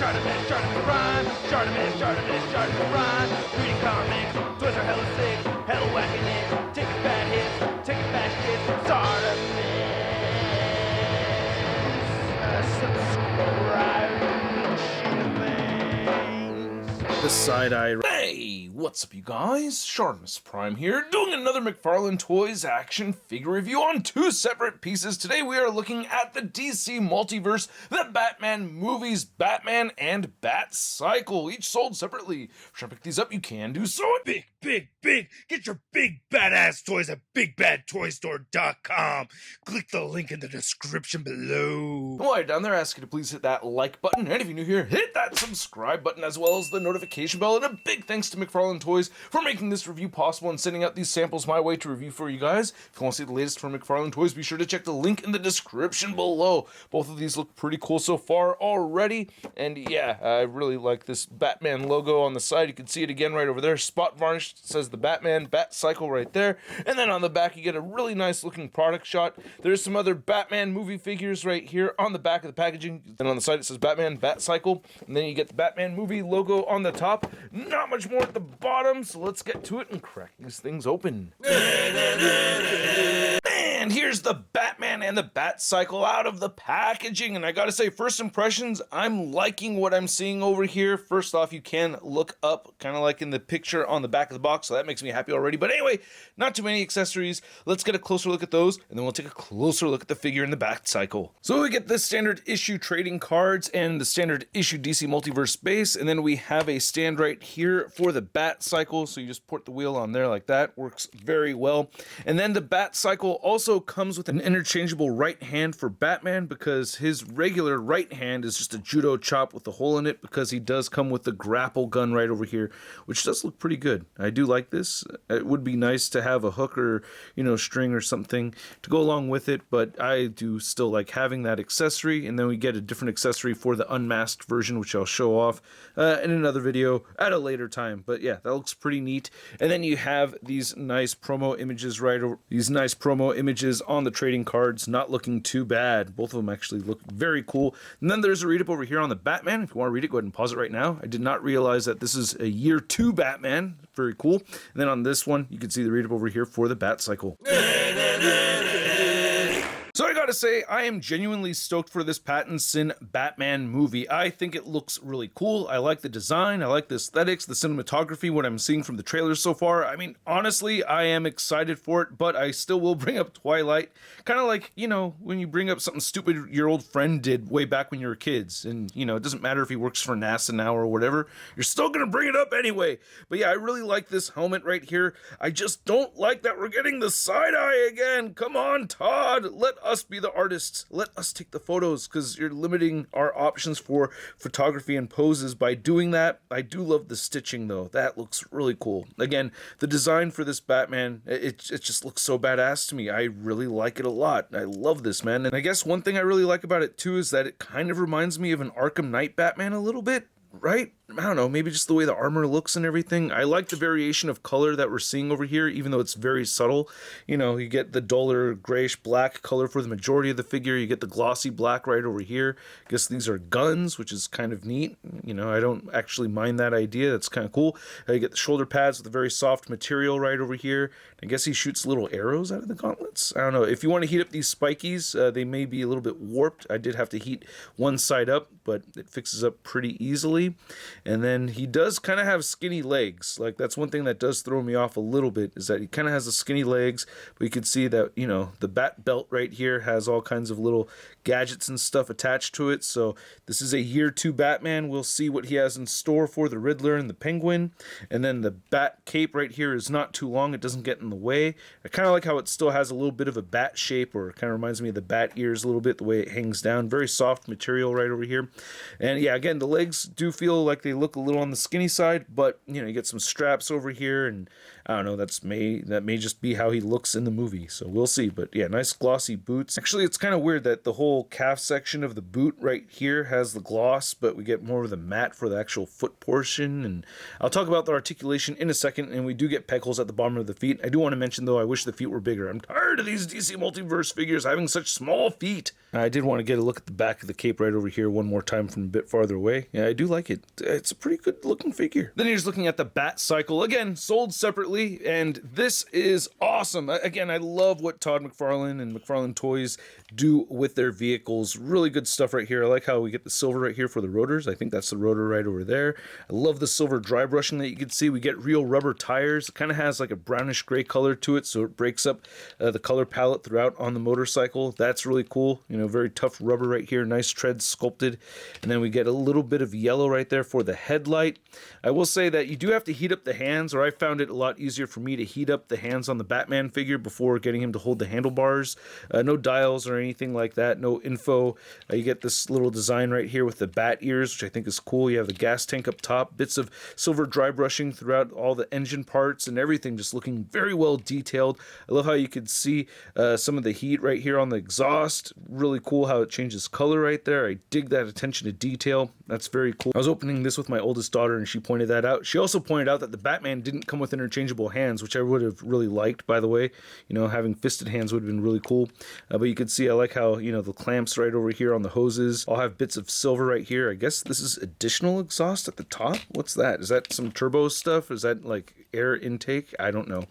ShartimusPrime, ShartimusPrime. Reading comics, toys are hella sick, hella whacking it. Taking bad hits, taking bad shit. Subscribe. The side-eye. Hey, what's up you guys? ShartimusPrime here, doing another McFarlaneToys action figure review on two separate pieces. Today we are looking at the DC Multiverse, the Batman movies, Batman and Batcycle, each sold separately. If you're trying to pick these up, you can do so at Big. Get your big badass toys at BigBadToyStore.com. Click the link in the description below. While you're down there, I ask you to please hit that like button, and if you're new here, hit that subscribe button as well as the notification bell. And a big thanks to McFarlaneToys for making this review possible and sending out these samples my way to review for you guys. If you want to see the latest from McFarlaneToys, be sure to check the link in the description below. Both of these look pretty cool so far already, and yeah, I really like this Batman logo on the side. You can see it again right over there, spot varnished. It says the Batman Batcycle right there, and then on the back you get a really nice looking product shot. There's some other Batman movie figures right here on the back of the packaging, and on the side it says Batman Batcycle, and then you get the Batman movie logo on the top. Not much more at the bottom, so let's get to it and crack these things open. And here's the Batman and the Batcycle out of the packaging, and I gotta say, first impressions, I'm liking what I'm seeing over here. First off, you can look up, kind of like in the picture on the back of the box, so that makes me happy already. But anyway, not too many accessories. Let's get a closer look at those, and then we'll take a closer look at the figure in the Batcycle. So we get the standard issue trading cards and the standard issue DC Multiverse base, and then we have a stand right here for the Batcycle, so you just put the wheel on there like that. Works very well. And then the Batcycle also comes with an interchangeable right hand for Batman, because his regular right hand is just a judo chop with a hole in it, because he does come with the grapple gun right over here, which does look pretty good. I do like this. It would be nice to have a hook or, string or something to go along with it, but I do still like having that accessory. And then we get a different accessory for the unmasked version, which I'll show off in another video at a later time. But yeah, that looks pretty neat. And then you have these nice promo images on the trading cards, not looking too bad. Both of them actually look very cool. And then there's a read up over here on the Batman. If you want to read it, go ahead and pause it right now. I did not realize that this is a year 2 Batman. Very cool. And then on this one, you can see the read up over here for the Batcycle. So I gotta say, I am genuinely stoked for this Pattinson Batman movie. I think it looks really cool. I like the design, I like the aesthetics, the cinematography, what I'm seeing from the trailers so far. I mean, honestly, I am excited for it, but I still will bring up Twilight. Kind of like, when you bring up something stupid your old friend did way back when you were kids, and, it doesn't matter if he works for NASA now or whatever, you're still gonna bring it up anyway. But yeah, I really like this helmet right here. I just don't like that we're getting the side-eye again. Come on, Todd, let us be the artists. Let us take the photos, because you're limiting our options for photography and poses by doing that. I do love the stitching though. That looks really cool. Again, the design for this Batman, it just looks so badass to me. I really like it a lot. I love this, man. And I guess one thing I really like about it too is that it kind of reminds me of an Arkham Knight Batman a little bit, right? I don't know, maybe just the way the armor looks and everything. I like the variation of color that we're seeing over here, even though it's very subtle. You get the duller grayish black color for the majority of the figure. You get the glossy black right over here. I guess these are guns, which is kind of neat. I don't actually mind that idea. That's kind of cool. You get the shoulder pads with a very soft material right over here. I guess he shoots little arrows out of the gauntlets. I don't know. If you want to heat up these spikies, they may be a little bit warped. I did have to heat one side up, but it fixes up pretty easily. And then he does kind of have skinny legs. Like, that's one thing that does throw me off a little bit, is that he kind of has the skinny legs. But you can see that, the bat belt right here has all kinds of little gadgets and stuff attached to it. So this is a year 2 Batman. We'll see what he has in store for the Riddler and the Penguin. And then the bat cape right here is not too long. It doesn't get in the way. I kind of like how it still has a little bit of a bat shape, or it kind of reminds me of the bat ears a little bit, the way it hangs down. Very soft material right over here. And yeah, again, the legs do feel like they look a little on the skinny side, but you get some straps over here, and I don't know, that may just be how he looks in the movie, so we'll see. But yeah, nice glossy boots. Actually, it's kind of weird that the whole whole calf section of the boot right here has the gloss, but we get more of the matte for the actual foot portion. And I'll talk about the articulation in a second, and we do get peg holes at the bottom of the feet. I do want to mention, though, I wish the feet were bigger. I'm tired of these DC Multiverse figures having such small feet. I did want to get a look at the back of the cape right over here one more time from a bit farther away. Yeah, I do like it. It's a pretty good looking figure. Then here's looking at the Batcycle. Again, sold separately, and this is awesome. Again, I love what Todd McFarlane and McFarlaneToys do with their vehicles. Really good stuff right here. I like how we get the silver right here for the rotors. I think that's the rotor right over there. I love the silver dry brushing that you can see. We get real rubber tires. It kind of has like a brownish gray color to it, so it breaks up the color palette throughout on the motorcycle. That's really cool. You know, very tough rubber right here. Nice treads sculpted. And then we get a little bit of yellow right there for the headlight. I will say that you do have to heat up the hands, or I found it a lot easier for me to heat up the hands on the Batman figure before getting him to hold the handlebars. No dials or anything like that. No info. You get this little design right here with the bat ears, which I think is cool. You have the gas tank up top. Bits of silver dry brushing throughout all the engine parts and everything, just looking very well detailed. I love how you can see some of the heat right here on the exhaust. Really cool how it changes color right there. I dig that attention to detail. That's very cool. I was opening this with my oldest daughter and she pointed that out. She also pointed out that the Batman didn't come with interchangeable hands, which I would have really liked, by the way. You know, having fisted hands would have been really cool. But you can see I like how, you know, the clamps right over here on the hoses all have bits of silver right here. I guess this is additional exhaust at the top. What's that? Is that some turbo stuff? Is that like air intake? I don't know.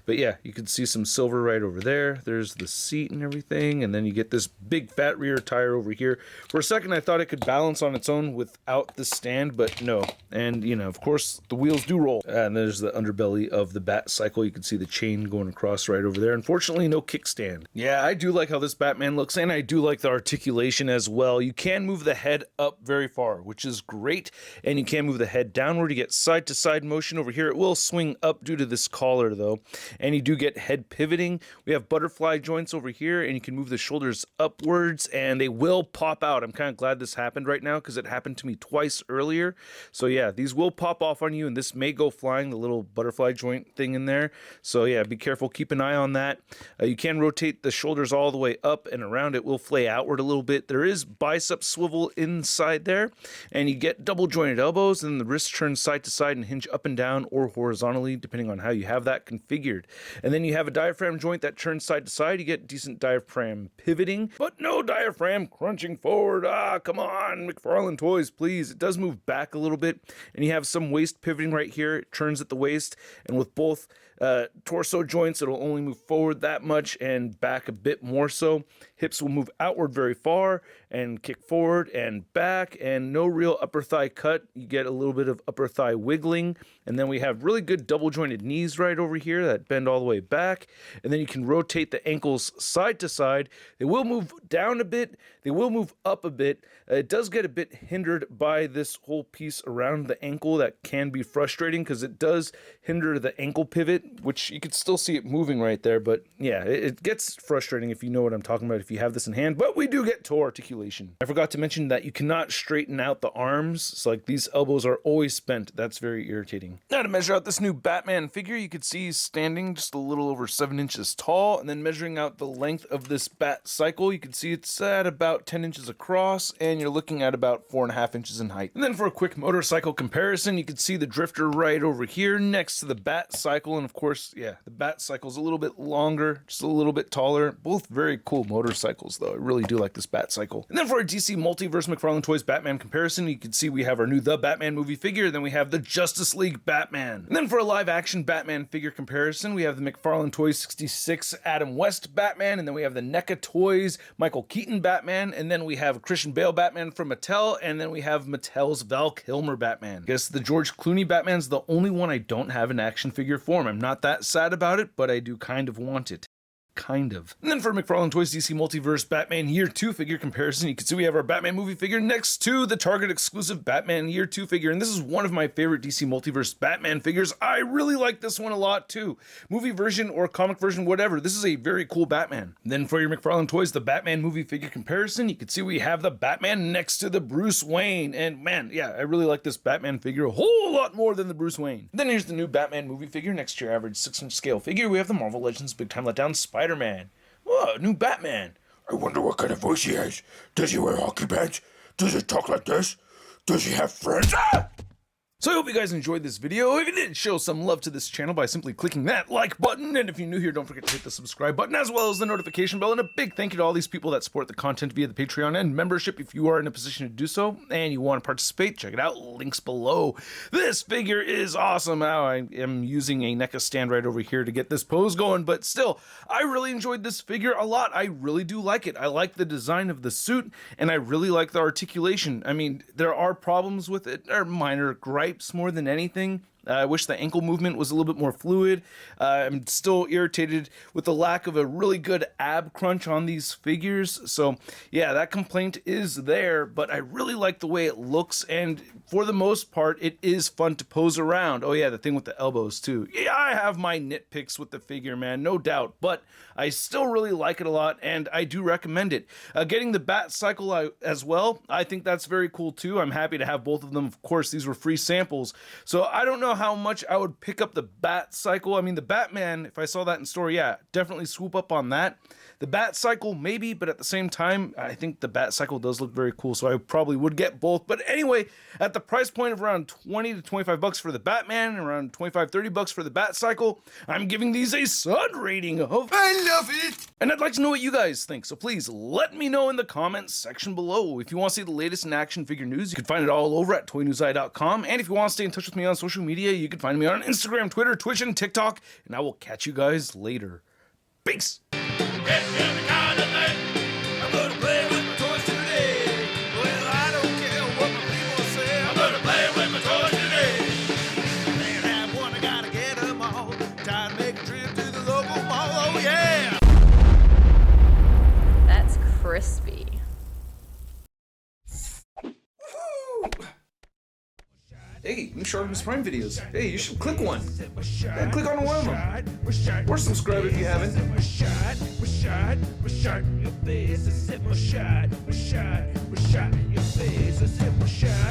But yeah, you can see some silver right over there. There's the seat and everything. And then you get this big fat rear tire over here. For a second, I thought it could balance on its own without the stand, but no. And, you know, of course, the wheels do roll. And there's the underbelly of the Batcycle. You can see the chain going across right over there. Unfortunately, no kickstand. Yeah, I do like how this Batman looks, and I do like the articulation as well. You can move the head up very far, which is great, and you can move the head downward. You get side-to-side motion over here. It will swing up due to this collar, though, and you do get head pivoting. We have butterfly joints over here, and you can move the shoulders upwards, and they will pop out. I'm kind of glad this happened right now, because it happened to me twice earlier. So yeah, these will pop off on you, and this may go flying, the little butterfly joint thing in there. So yeah, be careful. Keep an eye on that. You can rotate the shoulders all the way up and around. It will flay outward a little bit. There is bicep swivel inside there, and you get double jointed elbows, and the wrists turn side to side and hinge up and down or horizontally, depending on how you have that configured. And then you have a diaphragm joint that turns side to side. You get decent diaphragm pivoting, but no diaphragm crunching forward. Come on, McFarlaneToys, please. It does move back a little bit, and you have some waist pivoting right here. It turns at the waist, and with both torso joints, it'll only move forward that much and back a bit more so. Hips will move outward very far and kick forward and back, and no real upper thigh cut. You get a little bit of upper thigh wiggling, and then we have really good double jointed knees right over here that bend all the way back, and then you can rotate the ankles side to side. They will move down a bit, they will move up a bit. It does get a bit hindered by this whole piece around the ankle that can be frustrating because it does hinder the ankle pivot, which you can still see it moving right there. But yeah, it gets frustrating if you know what I'm talking about, if you have this in hand. But we do get toe articulation. I forgot to mention that you cannot straighten out the arms. So like these elbows are always bent. That's very irritating. Now to measure out this new Batman figure, you can see he's standing just a little over 7 inches tall, and then measuring out the length of this Batcycle, you can see it's at about 10 inches across, and you're looking at about 4.5 inches in height. And then for a quick motorcycle comparison, you can see the Drifter right over here next to the Batcycle, and of course, yeah, the Batcycle's a little bit longer, just a little bit taller. Both very cool motorcycles, though. I really do like this Batcycle. And then for our DC Multiverse McFarlaneToys Batman comparison, you can see we have our new The Batman movie figure, then we have the Justice League Batman. And then for a live-action Batman figure comparison, we have the McFarlaneToys 66 Adam West Batman, and then we have the NECA Toys Michael Keaton Batman, and then we have Christian Bale Batman from Mattel, and then we have Mattel's Val Kilmer Batman. I guess the George Clooney Batman's the only one I don't have in action figure form. I'm not that sad about it, but I do kind of want it. Kind of. And then for McFarlaneToys DC Multiverse Batman Year 2 figure comparison, you can see we have our Batman movie figure next to the Target exclusive Batman Year 2 figure, and this is one of my favorite DC Multiverse Batman figures. I really like this one a lot too. Movie version or comic version, whatever. This is a very cool Batman. And then for your McFarlaneToys the Batman movie figure comparison, you can see we have the Batman next to the Bruce Wayne, and man, yeah, I really like this Batman figure a whole lot more than the Bruce Wayne. And then here's the new Batman movie figure next to your average 6-inch scale figure. We have the Marvel Legends Big Time Letdown Spider-Man. Whoa, new Batman. I wonder what kind of voice he has. Does he wear hockey pads? Does he talk like this? Does he have friends? Ah! So I hope you guys enjoyed this video. If you did, show some love to this channel by simply clicking that like button. And if you're new here, don't forget to hit the subscribe button as well as the notification bell. And a big thank you to all these people that support the content via the Patreon and membership. If you are in a position to do so and you want to participate, check it out. Links below. This figure is awesome. Now I am using a NECA stand right over here to get this pose going. But still, I really enjoyed this figure a lot. I really do like it. I like the design of the suit and I really like the articulation. I mean, there are problems with it, or minor gripes more than anything. I wish the ankle movement was a little bit more fluid. I'm still irritated with the lack of a really good ab crunch on these figures. So yeah, that complaint is there, but I really like the way it looks, and for the most part, it is fun to pose around. Oh yeah, the thing with the elbows too. Yeah, I have my nitpicks with the figure, man, no doubt, but I still really like it a lot, and I do recommend it. Getting the Batcycle as well, I think that's very cool too. I'm happy to have both of them. Of course, these were free samples, so I don't know how much I would pick up the Batcycle. I mean, the Batman, if I saw that in store, yeah, definitely swoop up on that. The Batcycle, maybe, but at the same time, I think the Batcycle does look very cool, so I probably would get both. But anyway, at the price point of around 20 to 25 bucks for the Batman, and around 25, 30 bucks for the Batcycle, I'm giving these a Sun rating of I love it! and I'd like to know what you guys think, so please let me know in the comments section below. If you want to see the latest in action figure news, you can find it all over at toynewseye.com. And if you want to stay in touch with me on social media, you can find me on Instagram, Twitter, Twitch, and TikTok. And I will catch you guys later. Peace! I'm gonna play with my toys today. Well, I don't care what my people say. I'm gonna play with my toys today. Can't have one, I gotta get them all. Time to make a trip to the local mall. Oh yeah! That's crispy. Hey, new ShartimusPrime videos. Hey, you should click one. Yeah, click on one of them. Or subscribe if you haven't. Your face, a sip more shot. Your face, a sip more shot.